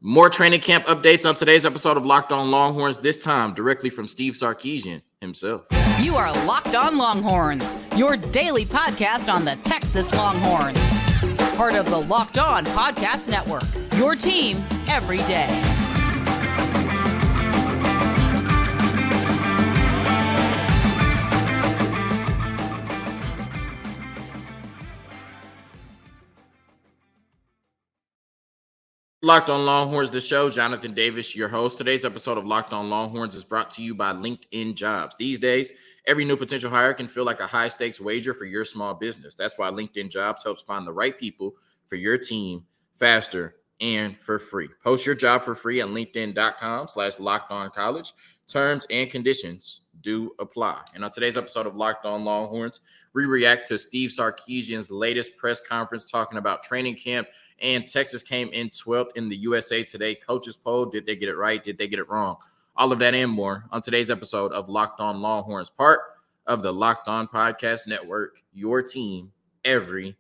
More training camp updates on today's episode of Locked On Longhorns, this time directly from Steve Sarkisian himself. You are Locked On Longhorns, your daily podcast on the Texas Longhorns. Part of the Locked On Podcast Network, your team every day. Locked On Longhorns, the show. Jonathan Davis, your host. Today's episode of Locked On Longhorns is brought to you by LinkedIn Jobs. These days, every new potential hire can feel like a high-stakes wager for your small business. That's why LinkedIn Jobs helps find the right people for your team faster and for free. Post your job for free at linkedin.com/LockedOnCollege. Terms and conditions do apply. And on today's episode of Locked On Longhorns, we react to Steve Sarkisian's latest press conference talking about training camp. And Texas came in 12th in the USA Today coaches poll. Did they get it right? Did they get it wrong? All of that and more on today's episode of Locked On Longhorns, part of the Locked On Podcast Network, your team every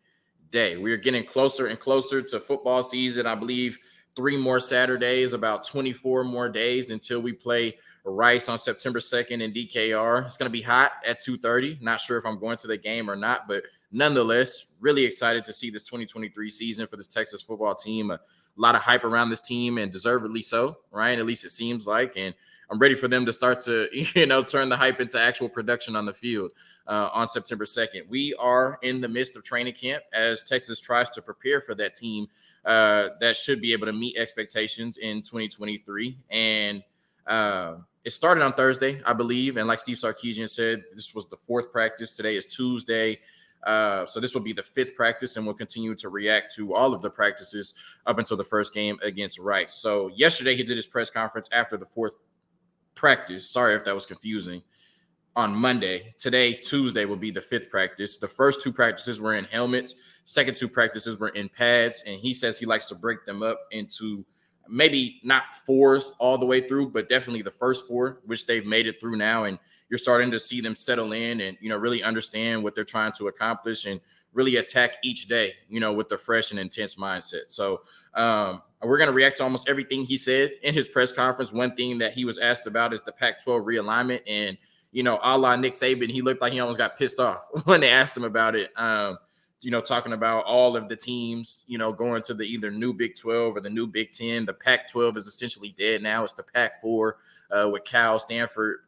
day. We are getting closer and closer to football season. I believe 3 more Saturdays, about 24 more days until we play Rice on September 2nd in DKR. It's going to be hot at 2:30. Not sure if I'm going to the game or not, but nonetheless, really excited to see this 2023 season for this Texas football team. A lot of hype around this team, and deservedly so, right? At least it seems like. And I'm ready for them to start to, turn the hype into actual production on the field on September 2nd. We are in the midst of training camp as Texas tries to prepare for that team that should be able to meet expectations in 2023. And it started on Thursday, I believe. And like Steve Sarkisian said, this was the 4th practice. Today is Tuesday. So this will be the 5th practice, and we'll continue to react to all of the practices up until the first game against Rice. So yesterday he did his press conference after the 4th practice. Sorry if that was confusing. On Monday. Today, Tuesday, will be the 5th practice. The first 2 practices were in helmets. Second 2 practices were in pads, and he says he likes to break them up into maybe not 4s all the way through, but definitely the first 4, which they've made it through now. And you're starting to see them settle in and, really understand what they're trying to accomplish and really attack each day, with the fresh and intense mindset. So we're going to react to almost everything he said in his press conference. One thing that he was asked about is the Pac-12 realignment. And, a la Nick Saban, he looked like he almost got pissed off when they asked him about it. Talking about all of the teams, going to the either new Big 12 or the new Big 10. The Pac-12 is essentially dead now. It's the Pac-4 with Cal, Stanford,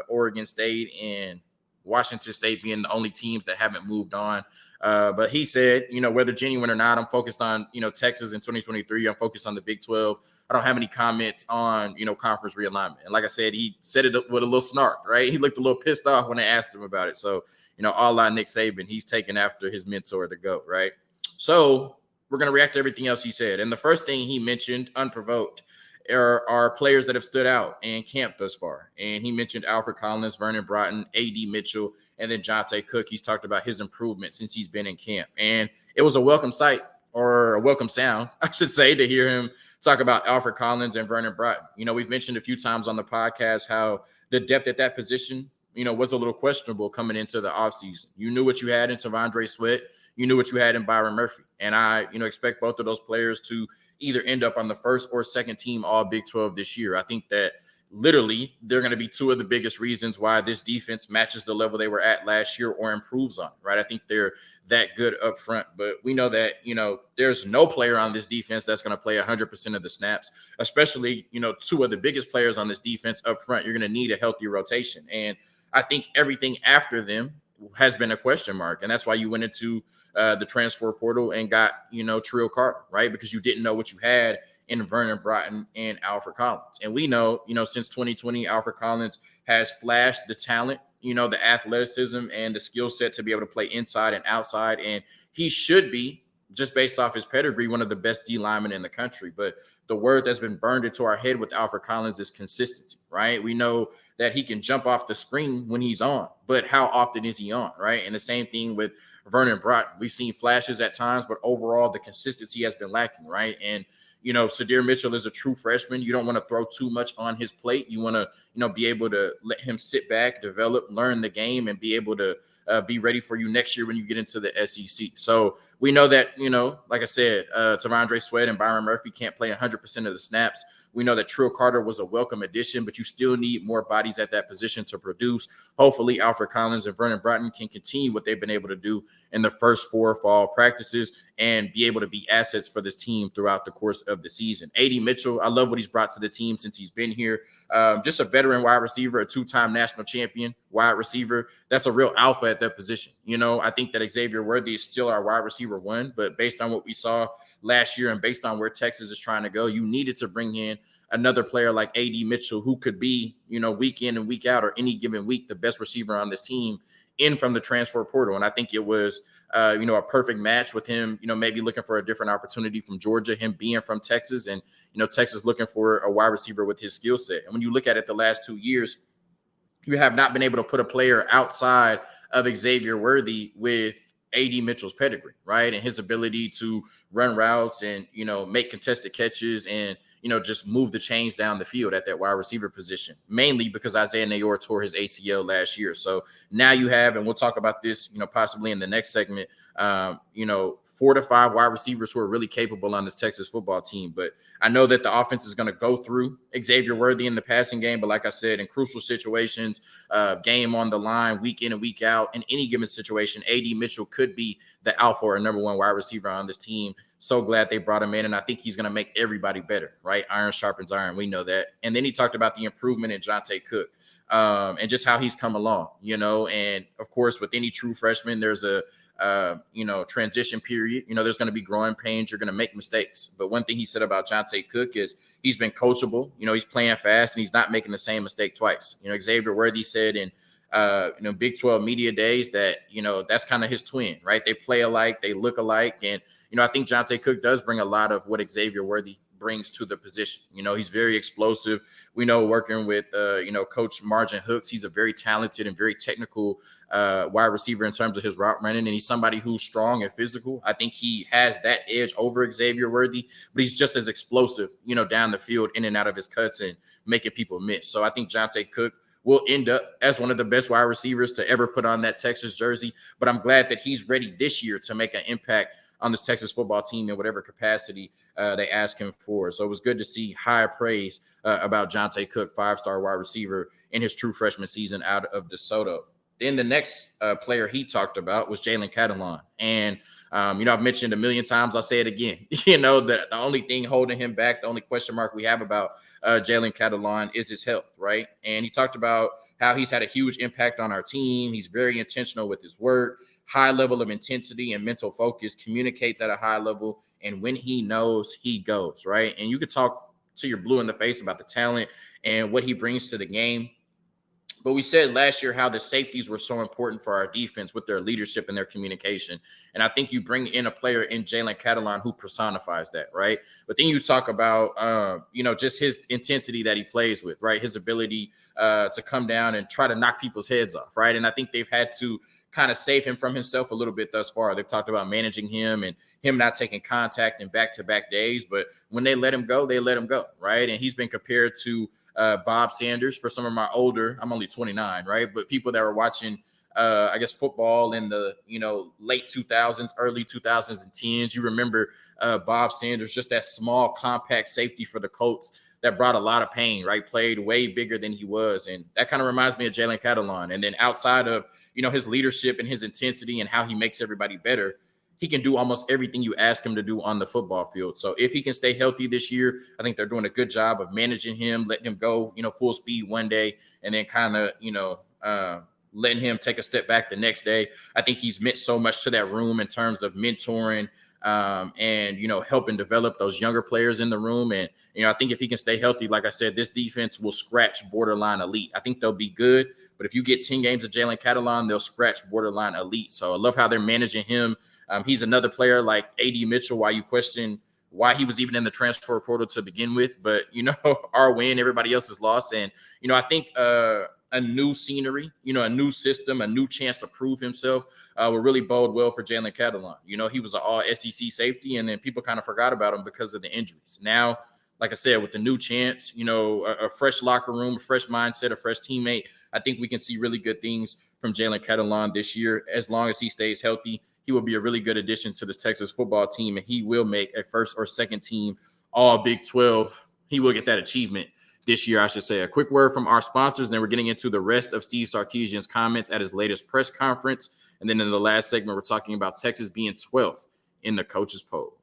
Oregon State, and Washington State being the only teams that haven't moved on. But he said, whether genuine or not, I'm focused on, Texas in 2023. I'm focused on the Big 12. I don't have any comments on, conference realignment. And like I said, he said it with a little snark, right? He looked a little pissed off when they asked him about it. So, a la Nick Saban, he's taken after his mentor, the GOAT, right? So we're going to react to everything else he said. And the first thing he mentioned, unprovoked, are players that have stood out in camp thus far. And he mentioned Alfred Collins, Vernon Broughton, A.D. Mitchell, and then Jonte Cook. He's talked about his improvement since he's been in camp. And it was a welcome sight, or a welcome sound, I should say, to hear him talk about Alfred Collins and Vernon Broughton. We've mentioned a few times on the podcast how the depth at that position was a little questionable coming into the offseason. You knew what you had in Tavondre Sweat. You knew what you had in Byron Murphy. And I, expect both of those players to either end up on the first or second team all Big 12 this year. I think that literally they're going to be 2 of the biggest reasons why this defense matches the level they were at last year or improves on, right? I think they're that good up front. But we know that, there's no player on this defense that's going to play 100% of the snaps, especially, 2 of the biggest players on this defense up front. You're going to need a healthy rotation. And I think everything after them has been a question mark. And that's why you went into the transfer portal and got, Trill Carter, right? Because you didn't know what you had in Vernon Broughton and Alfred Collins. And we know, since 2020, Alfred Collins has flashed the talent, the athleticism and the skill set to be able to play inside and outside. And he should be, just based off his pedigree, one of the best D linemen in the country. But the word that's been burned into our head with Alfred Collins is consistency, right? We know that he can jump off the screen when he's on, but how often is he on, right? And the same thing with Vernon Broughton. We've seen flashes at times, but overall the consistency has been lacking, right? And Sadir Mitchell is a true freshman. You don't want to throw too much on his plate. You want to, be able to let him sit back, develop, learn the game, and be able to be ready for you next year when you get into the SEC. So we know that, like I said, Tavondre Sweat and Byron Murphy can't play 100% of the snaps. We know that Trill Carter was a welcome addition, but you still need more bodies at that position to produce. Hopefully, Alfred Collins and Vernon Broughton can continue what they've been able to do in the first 4 fall practices and be able to be assets for this team throughout the course of the season. A.D. Mitchell, I love what he's brought to the team since he's been here. Just a veteran wide receiver, a 2-time national champion wide receiver. That's a real alpha at that position. I think that Xavier Worthy is still our wide receiver 1, but based on what we saw last year and based on where Texas is trying to go, you needed to bring in another player like A.D. Mitchell, who could be, week in and week out or any given week, the best receiver on this team in from the transfer portal. And I think it was, a perfect match with him, maybe looking for a different opportunity from Georgia, him being from Texas and, Texas looking for a wide receiver with his skill set. And when you look at it the last 2 years, you have not been able to put a player outside of Xavier Worthy with A.D. Mitchell's pedigree, right? And his ability to run routes and, make contested catches and, just move the chains down the field at that wide receiver position, mainly because Isaiah Nayor tore his ACL last year. So now you have, and we'll talk about this, possibly in the next segment, 4 to 5 wide receivers who are really capable on this Texas football team. But I know that the offense is going to go through Xavier Worthy in the passing game. But like I said, in crucial situations, game on the line, week in and week out, in any given situation, A.D. Mitchell could be the alpha or number 1 wide receiver on this team. So glad they brought him in, and I think he's going to make everybody better, right? Iron sharpens iron. We know that. And then he talked about the improvement in Jonte Cook and just how he's come along, and of course, with any true freshman, there's a transition period. There's going to be growing pains. You're going to make mistakes. But one thing he said about Jonte Cook is he's been coachable. He's playing fast and he's not making the same mistake twice. Xavier Worthy said in Big 12 media days that, that's kind of his twin, right? They play alike, they look alike. And, I think Jonte Cook does bring a lot of what Xavier Worthy brings to the position. He's very explosive. We know working with, Coach Margin Hooks, he's a very talented and very technical wide receiver in terms of his route running. And he's somebody who's strong and physical. I think he has that edge over Xavier Worthy, but he's just as explosive, down the field, in and out of his cuts and making people miss. So I think Jonte Cook will end up as one of the best wide receivers to ever put on that Texas jersey. But I'm glad that he's ready this year to make an impact on this Texas football team in whatever capacity they ask him for. So it was good to see high praise about Jonte Cook, 5-star wide receiver in his true freshman season out of DeSoto. Then the next player he talked about was Jalen Catalon. And, I've mentioned a million times, I'll say it again, that the only thing holding him back, the only question mark we have about Jalen Catalon is his health, right? And he talked about how he's had a huge impact on our team. He's very intentional with his work, high level of intensity and mental focus, communicates at a high level. And when he knows, he goes, right? And you could talk to your blue in the face about the talent and what he brings to the game. But we said last year how the safeties were so important for our defense with their leadership and their communication. And I think you bring in a player in Jalen Catalon who personifies that, right? But then you talk about, just his intensity that he plays with, right? His ability to come down and try to knock people's heads off, right? And I think they've had to kind of save him from himself a little bit thus far. They've talked about managing him and him not taking contact in back-to-back days. But when they let him go, they let him go, right? And he's been compared to Bob Sanders for some of my older, I'm only 29, right? But people that were watching, football in the, late 2000s, early 2010s, you remember Bob Sanders, just that small, compact safety for the Colts that brought a lot of pain, right? Played way bigger than he was. And that kind of reminds me of Jalen Catalon. And then outside of, his leadership and his intensity and how he makes everybody better, he can do almost everything you ask him to do on the football field. So if he can stay healthy this year, I think they're doing a good job of managing him, letting him go, full speed one day, and then kind of, letting him take a step back the next day. I think he's meant so much to that room in terms of mentoring and, helping develop those younger players in the room. And, I think if he can stay healthy, like I said, this defense will scratch borderline elite. I think they'll be good, but if you get 10 games of Jalen Catalon, they'll scratch borderline elite. So I love how they're managing him. He's another player like A.D. Mitchell, why you question why he was even in the transfer portal to begin with. But, our win, everybody else's loss. And, I think a new scenery, a new system, a new chance to prove himself will really bode well for Jalen Catalon. He was an all SEC safety, and then people kind of forgot about him because of the injuries. Now like I said, with the new chance, a fresh locker room, a fresh mindset, a fresh teammate, I think we can see really good things from Jalen Catalon this year. As long as he stays healthy, he will be a really good addition to this Texas football team, and he will make a first or second team all Big 12. He will get that achievement this year, I should say. A quick word from our sponsors, and then we're getting into the rest of Steve Sarkisian's comments at his latest press conference. And then in the last segment, we're talking about Texas being 12th in the coaches poll.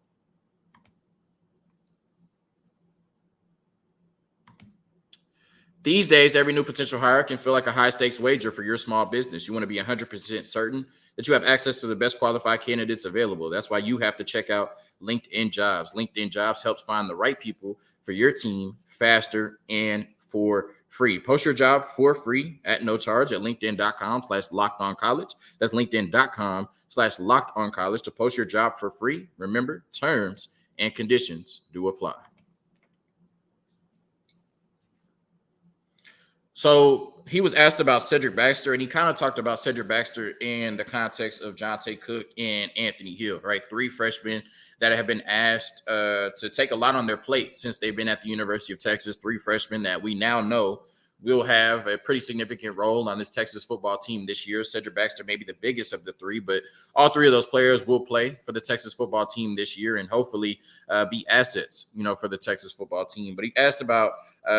These days, every new potential hire can feel like a high-stakes wager for your small business. You want to be 100% certain that you have access to the best qualified candidates available. That's why you have to check out LinkedIn Jobs. LinkedIn Jobs helps find the right people for your team faster and for free. Post your job for free at no charge at linkedin.com/lockedoncollege. That's linkedin.com/lockedoncollege to post your job for free. Remember, terms and conditions do apply. So he was asked about Cedric Baxter, and he kind of talked about Cedric Baxter in the context of Jonte Cook and Anthony Hill, right? 3 freshmen that have been asked to take a lot on their plate since they've been at the University of Texas. 3 freshmen that we now know will have a pretty significant role on this Texas football team this year. Cedric Baxter may be the biggest of the 3, but all 3 of those players will play for the Texas football team this year and hopefully be assets, for the Texas football team. But he asked about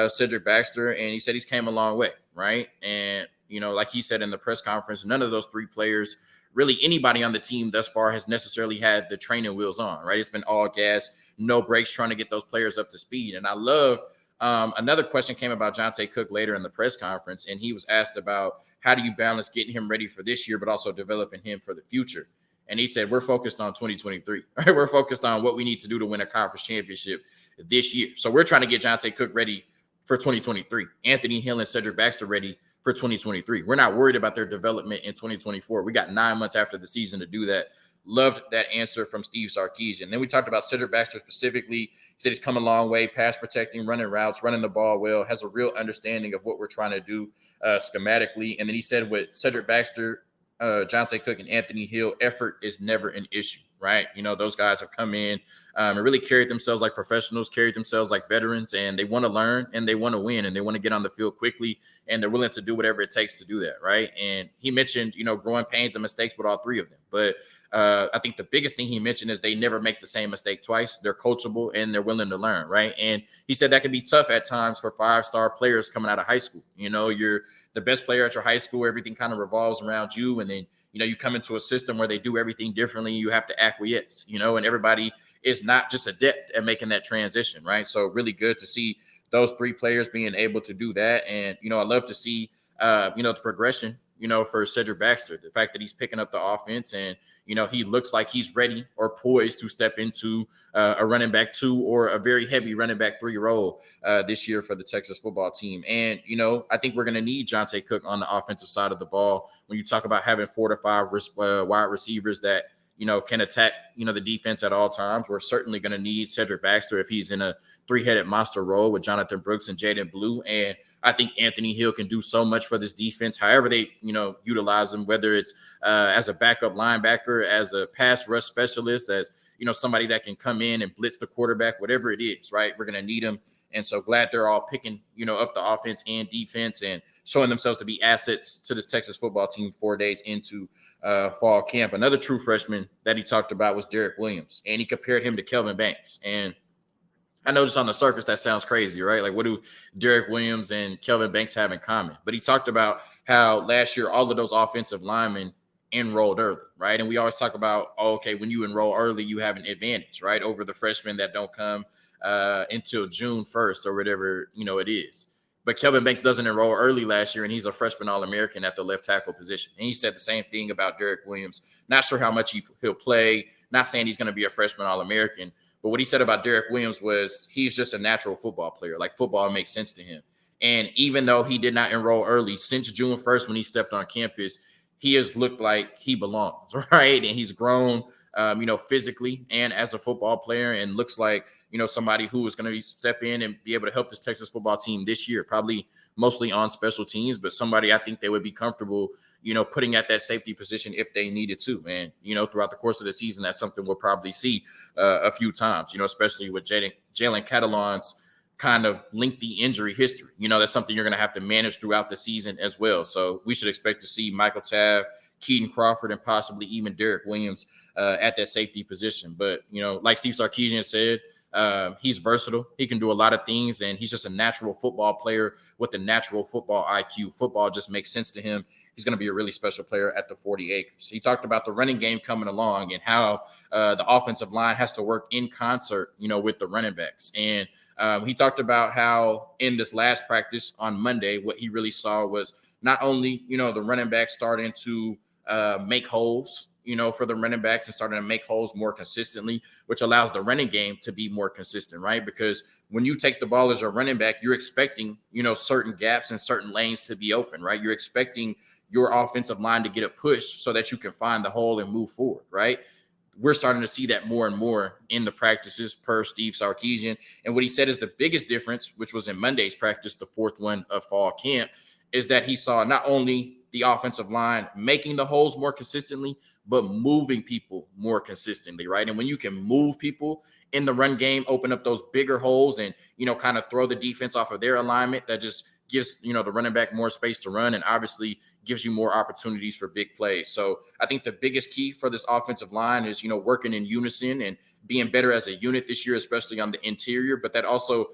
Cedric Baxter, and he said he's came a long way, right? And, like he said in the press conference, none of those 3 players, really anybody on the team thus far, has necessarily had the training wheels on, right? It's been all gas, no breaks, trying to get those players up to speed. And I love another question came about Jonte Cook later in the press conference, and he was asked about how do you balance getting him ready for this year, but also developing him for the future. And he said, we're focused on 2023, right? We're focused on what we need to do to win a conference championship this year. So we're trying to get Jonte Cook ready for 2023. Anthony Hill and Cedric Baxter ready for 2023. We're not worried about their development in 2024. We got 9 months after the season to do that. Loved that answer from Steve Sarkisian. Then we talked about Cedric Baxter specifically. He said he's come a long way, pass protecting, running routes, running the ball well, has a real understanding of what we're trying to do schematically. And then he said with Cedric Baxter, Jonte Cook, and Anthony Hill, effort is never an issue, right? Those guys have come in and really carried themselves like professionals, carried themselves like veterans, and they want to learn and they want to win and they want to get on the field quickly, and they're willing to do whatever it takes to do that, right? And he mentioned, growing pains and mistakes with all 3 of them. But I think the biggest thing he mentioned is they never make the same mistake twice. They're coachable and they're willing to learn, right? And he said that can be tough at times for 5-star players coming out of high school. You're the best player at your high school. Everything kind of revolves around you. And then, you come into a system where they do everything differently. You have to acquiesce, and everybody is not just adept at making that transition, right? So really good to see those 3 players being able to do that. And, I love to see, the progression, for Cedric Baxter, the fact that he's picking up the offense and, he looks like he's ready or poised to step into a running back 2 or a very heavy running back 3 role this year for the Texas football team. And, I think we're going to need Jonte Cook on the offensive side of the ball. When you talk about having 4 to 5 wide receivers that, can attack, the defense at all times, we're certainly going to need Cedric Baxter if he's in a 3-headed monster role with Jonathan Brooks and Jaden Blue. And I think Anthony Hill can do so much for this defense, however they, utilize him, whether it's as a backup linebacker, as a pass rush specialist, as, somebody that can come in and blitz the quarterback, whatever it is, right? We're going to need him. And so glad they're all picking, up the offense and defense and showing themselves to be assets to this Texas football team 4 days into fall camp. Another true freshman that he talked about was Derek Williams, and he compared him to Kelvin Banks. And I know just on the surface that sounds crazy, right? Like, what do Derek Williams and Kelvin Banks have in common? But he talked about how last year all of those offensive linemen enrolled early, right? And we always talk about, when you enroll early, you have an advantage, right, over the freshmen that don't come until June 1st or whatever, it is. But Kelvin Banks doesn't enroll early last year, and he's a freshman All-American at the left tackle position. And he said the same thing about Derek Williams. Not sure how much he'll play, not saying he's going to be a freshman All-American, but what he said about Derek Williams was he's just a natural football player. Like, football makes sense to him. And even though he did not enroll early, since June 1st when he stepped on campus, he has looked like he belongs, right? And he's grown, physically and as a football player, and looks like, somebody who is going to step in and be able to help this Texas football team this year, probably mostly on special teams, but somebody I think they would be comfortable, putting at that safety position if they needed to. And, throughout the course of the season, that's something we'll probably see a few times, especially with Jalen Catalon's kind of lengthy injury history. That's something you're going to have to manage throughout the season as well. So we should expect to see Michael Tabb, Keaton Crawford, and possibly even Derek Williams at that safety position. But, like Steve Sarkisian said, he's versatile. He can do a lot of things, and he's just a natural football player with a natural football IQ. Football just makes sense to him. He's going to be a really special player at the 40 acres. He talked about the running game coming along and how the offensive line has to work in concert, with the running backs. And he talked about how in this last practice on Monday, what he really saw was not only, the running backs starting to make holes, for the running backs and starting to make holes more consistently, which allows the running game to be more consistent, right? Because when you take the ball as a running back, you're expecting, certain gaps and certain lanes to be open, right? You're expecting your offensive line to get a push so that you can find the hole and move forward, right? We're starting to see that more and more in the practices per Steve Sarkisian. And what he said is the biggest difference, which was in Monday's practice, the fourth one of fall camp, is that he saw not only the offensive line making the holes more consistently, but moving people more consistently, right? And when you can move people in the run game, open up those bigger holes and, kind of throw the defense off of their alignment, that just gives, the running back more space to run and obviously gives you more opportunities for big plays. So I think the biggest key for this offensive line is, working in unison and being better as a unit this year, especially on the interior. But that also,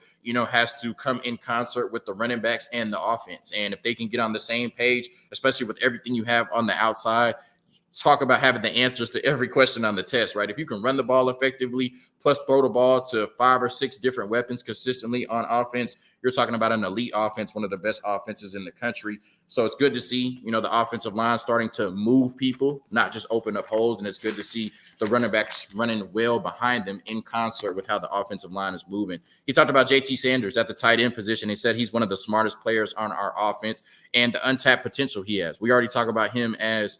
has to come in concert with the running backs and the offense. And if they can get on the same page, especially with everything you have on the outside, talk about having the answers to every question on the test, right? If you can run the ball effectively, plus throw the ball to 5 or 6 different weapons consistently on offense, you're talking about an elite offense, one of the best offenses in the country. So it's good to see, the offensive line starting to move people, not just open up holes. And it's good to see the running backs running well behind them in concert with how the offensive line is moving. He talked about JT Sanders at the tight end position. He said he's one of the smartest players on our offense and the untapped potential he has. We already talk about him as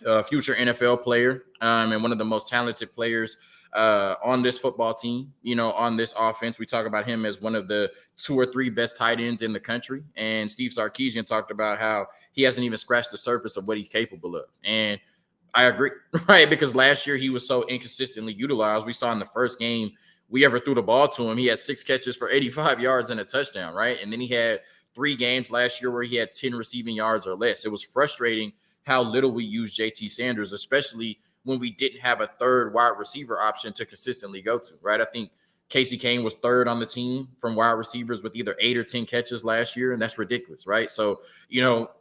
a future NFL player and one of the most talented players on this football team, on this offense. We talk about him as one of the 2 or 3 best tight ends in the country. And Steve Sarkisian talked about how he hasn't even scratched the surface of what he's capable of. And I agree, right? Because last year he was so inconsistently utilized. We saw in the first game we ever threw the ball to him, he had 6 catches for 85 yards and a touchdown, right? And then he had 3 games last year where he had 10 receiving yards or less. It was frustrating how little we use JT Sanders, especially when we didn't have a third wide receiver option to consistently go to, right? I think Casey Kane was third on the team from wide receivers with either 8 or 10 catches last year, and that's ridiculous, right? So,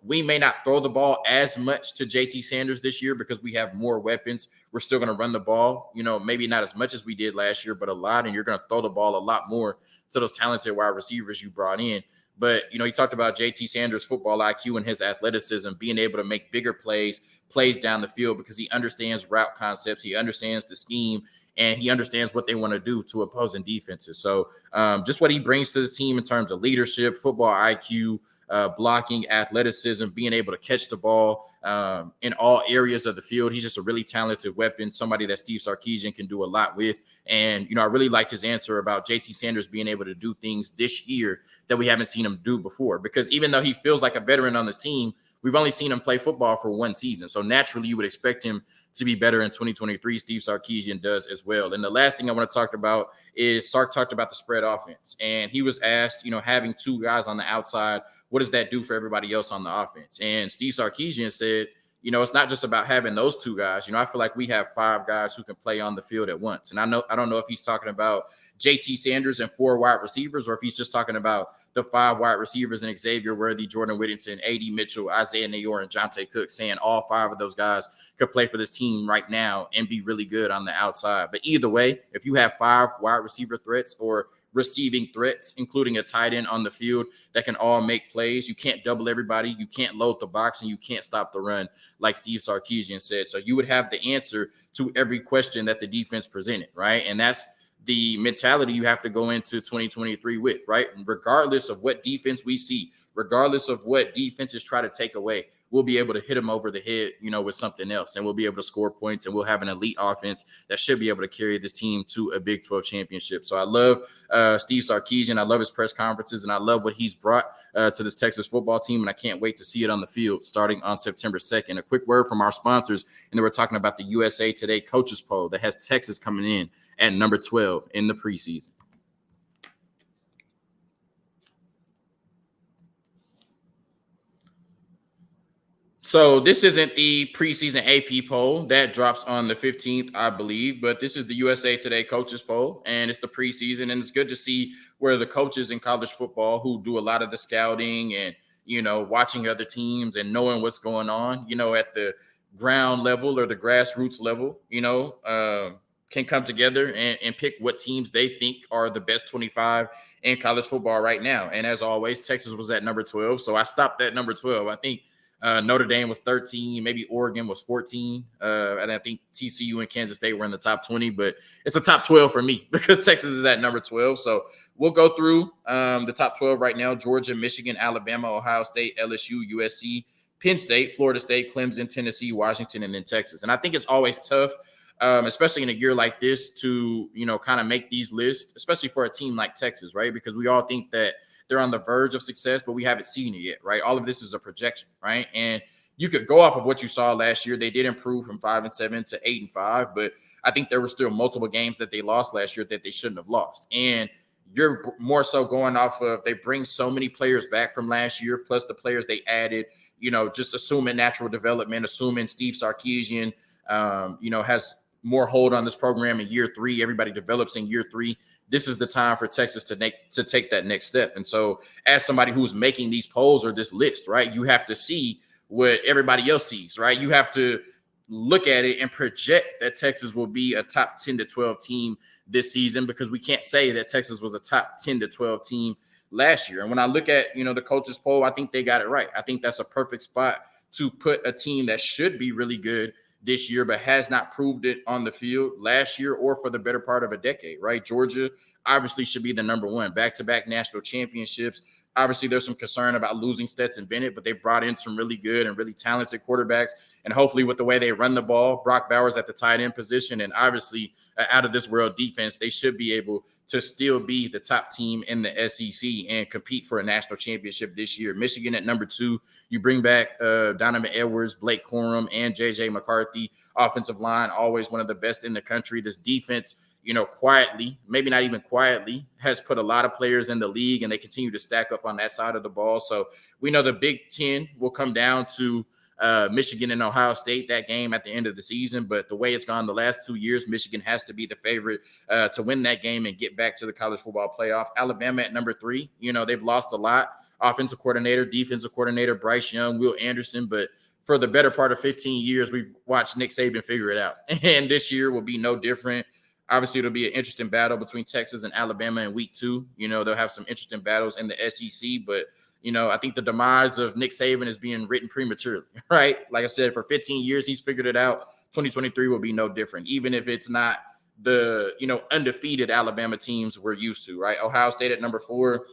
we may not throw the ball as much to JT Sanders this year because we have more weapons. We're still going to run the ball, maybe not as much as we did last year, but a lot, and you're going to throw the ball a lot more to those talented wide receivers you brought in. But, he talked about JT Sanders' football IQ and his athleticism, being able to make bigger plays down the field because he understands route concepts. He understands the scheme, and he understands what they want to do to opposing defenses. So just what he brings to this team in terms of leadership, football IQ, blocking, athleticism, being able to catch the ball in all areas of the field. He's just a really talented weapon, somebody that Steve Sarkisian can do a lot with. And, I really liked his answer about JT Sanders being able to do things this year that we haven't seen him do before. Because even though he feels like a veteran on this team, we've only seen him play football for 1 season. So naturally, you would expect him to be better in 2023. Steve Sarkisian does as well. And the last thing I want to talk about is Sark talked about the spread offense. And he was asked, having 2 guys on the outside, what does that do for everybody else on the offense? And Steve Sarkisian said, it's not just about having those 2 guys. I feel like we have 5 guys who can play on the field at once. And I don't know if he's talking about JT Sanders and 4 wide receivers, or if he's just talking about the 5 wide receivers and Xavier Worthy, Jordan Whittington, A.D. Mitchell, Isaiah Nayor, and Jonte Cook, saying all 5 of those guys could play for this team right now and be really good on the outside. But either way, if you have 5 wide receiver threats or receiving threats, including a tight end on the field that can all make plays, you can't double everybody, you can't load the box, and you can't stop the run, like Steve Sarkisian said. So you would have the answer to every question that the defense presented, right? And that's the mentality you have to go into 2023 with, right? Regardless of what defense we see, regardless of what defenses try to take away, we'll be able to hit them over the head, with something else, and we'll be able to score points, and we'll have an elite offense that should be able to carry this team to a Big 12 championship. So I love Steve Sarkisian. I love his press conferences, and I love what he's brought to this Texas football team, and I can't wait to see it on the field starting on September 2nd. A quick word from our sponsors, and then we're talking about the USA Today coaches poll that has Texas coming in at number 12 in the preseason. So this isn't the preseason AP poll that drops on the 15th, I believe, but this is the USA Today coaches poll, and it's the preseason, and it's good to see where the coaches in college football who do a lot of the scouting and, watching other teams and knowing what's going on, at the ground level or the grassroots level, can come together and pick what teams they think are the best 25 in college football right now. And as always, Texas was at number 12. So I stopped at number 12. I think Notre Dame was 13, maybe Oregon was 14. And I think TCU and Kansas State were in the top 20, but it's a top 12 for me because Texas is at number 12. So we'll go through the top 12 right now: Georgia, Michigan, Alabama, Ohio State, LSU, USC, Penn State, Florida State, Clemson, Tennessee, Washington, and then Texas. And I think it's always tough, especially in a year like this, to, kind of make these lists, especially for a team like Texas, right? Because we all think that they're on the verge of success, but we haven't seen it yet, right? All of this is a projection, right? And you could go off of what you saw last year. They did improve from 5-7 to 8-5, but I think there were still multiple games that they lost last year that they shouldn't have lost. And you're more so going off of, they bring so many players back from last year, plus the players they added, just assuming natural development, assuming Steve Sarkisian, has more hold on this program in year 3. Everybody develops in year 3. This is the time for Texas to take that next step. And so as somebody who's making these polls or this list, right, you have to see what everybody else sees, right? You have to look at it and project that Texas will be a top 10 to 12 team this season, because we can't say that Texas was a top 10 to 12 team last year. And when I look at, the coaches poll, I think they got it right. I think that's a perfect spot to put a team that should be really good this year, but has not proved it on the field last year or for the better part of a decade, right? Georgia obviously should be the number one, back-to-back national championships. Obviously, there's some concern about losing Stetson Bennett, but they brought in some really good and really talented quarterbacks. And hopefully with the way they run the ball, Brock Bowers at the tight end position, and obviously out of this world defense, they should be able to still be the top team in the SEC and compete for a national championship this year. Michigan at number 2. You bring back Donovan Edwards, Blake Corum, and J.J. McCarthy. Offensive line, always one of the best in the country. This defense, quietly, maybe not even quietly, has put a lot of players in the league, and they continue to stack up on that side of the ball. So we know the Big Ten will come down to Michigan and Ohio State, that game at the end of the season. But the way it's gone the last 2 years, Michigan has to be the favorite to win that game and get back to the college football playoff. Alabama at number 3. They've lost a lot. Offensive coordinator, defensive coordinator, Bryce Young, Will Anderson. But for the better part of 15 years, we've watched Nick Saban figure it out. And this year will be no different. Obviously, it'll be an interesting battle between Texas and Alabama in week 2. They'll have some interesting battles in the SEC, but I think the demise of Nick Saban is being written prematurely, right? Like I said, for 15 years, he's figured it out. 2023 will be no different, even if it's not the, undefeated Alabama teams we're used to, right? Ohio State at number 4.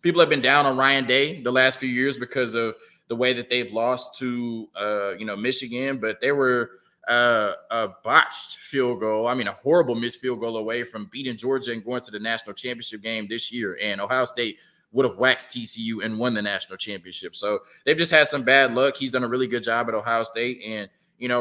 People have been down on Ryan Day the last few years because of the way that they've lost to, Michigan, but they were a botched field goal. I mean, a horrible missed field goal away from beating Georgia and going to the national championship game this year. And Ohio State would have waxed TCU and won the national championship. So they've just had some bad luck. He's done a really good job at Ohio State. And,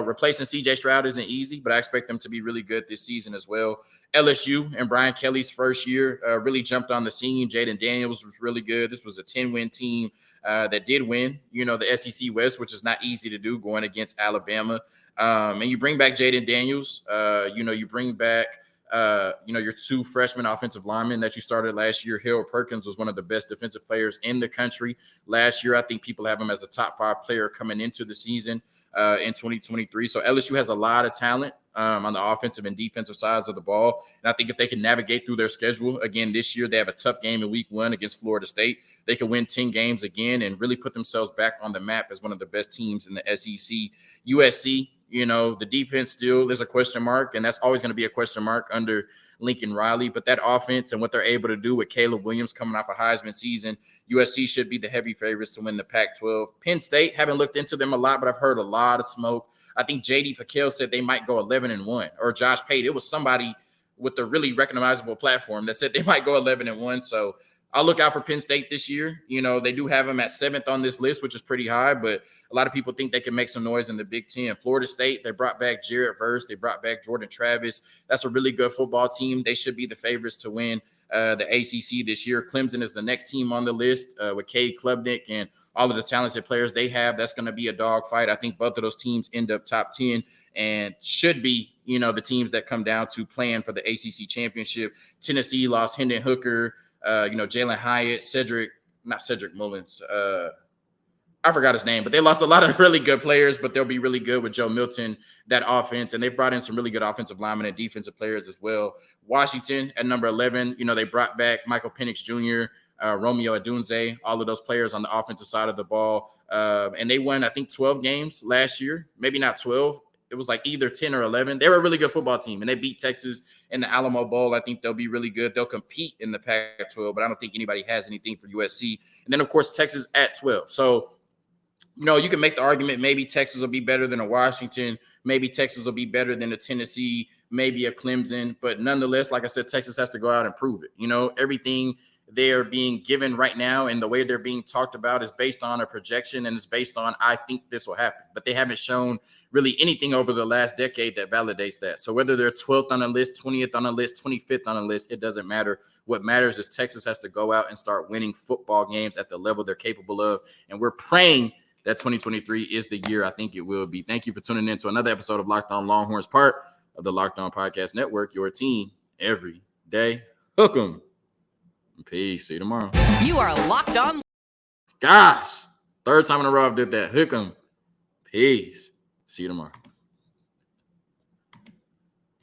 replacing C.J. Stroud isn't easy, but I expect them to be really good this season as well. LSU and Brian Kelly's first year really jumped on the scene. Jaden Daniels was really good. This was a 10-win team that did win, the SEC West, which is not easy to do going against Alabama. And you bring back Jaden Daniels. You bring back your 2 freshman offensive linemen that you started last year. Harold Perkins was one of the best defensive players in the country last year. I think people have him as a top 5 player coming into the season in 2023. So LSU has a lot of talent on the offensive and defensive sides of the ball. And I think if they can navigate through their schedule again this year, they have a tough game in week 1 against Florida State. They can win 10 games again and really put themselves back on the map as one of the best teams in the SEC. USC, the defense still is a question mark, and that's always going to be a question mark under Lincoln Riley. But that offense and what they're able to do with Caleb Williams coming off a Heisman season, USC should be the heavy favorites to win the Pac-12. Penn State, haven't looked into them a lot, but I've heard a lot of smoke. I think J.D. Paquel said they might go 11-1, or Josh Pate. It was somebody with a really recognizable platform that said they might go 11-1. So I'll look out for Penn State this year. They do have them at 7th on this list, which is pretty high, but a lot of people think they can make some noise in the Big Ten. Florida State, they brought back Jarrett Verse. They brought back Jordan Travis. That's a really good football team. They should be the favorites to win the ACC this year. Clemson is the next team on the list with Cade Klubnik and all of the talented players they have, that's going to be a dogfight. I think both of those teams end up top 10 and should be, the teams that come down to playing for the ACC championship. Tennessee lost Hendon Hooker, Jalen Hyatt, not Cedric Mullins. I forgot his name, but they lost a lot of really good players, but they'll be really good with Joe Milton, that offense. And they've brought in some really good offensive linemen and defensive players as well. Washington at number 11, they brought back Michael Penix Jr., Romeo Odunze, all of those players on the offensive side of the ball. And they won, I think, 12 games last year. Maybe not 12. It was like either 10 or 11. They were a really good football team, and they beat Texas in the Alamo Bowl. I think they'll be really good. They'll compete in the Pac-12, but I don't think anybody has anything for USC. And then, of course, Texas at 12. So, you can make the argument maybe Texas will be better than a Washington. Maybe Texas will be better than a Tennessee, maybe a Clemson. But nonetheless, like I said, Texas has to go out and prove it. Everything they are being given right now and the way they're being talked about is based on a projection and it's based on, I think this will happen. But they haven't shown really anything over the last decade that validates that. So whether they're 12th on the list, 20th on the list, 25th on the list, it doesn't matter. What matters is Texas has to go out and start winning football games at the level they're capable of. And we're praying that 2023 is the year I think it will be. Thank you for tuning in to another episode of Locked On Longhorns, part of the Locked On Podcast Network, your team every day. Hook 'em. Peace. See you tomorrow. You are Locked On. Gosh, third time in a row I did that. Hook 'em. Peace. See you tomorrow.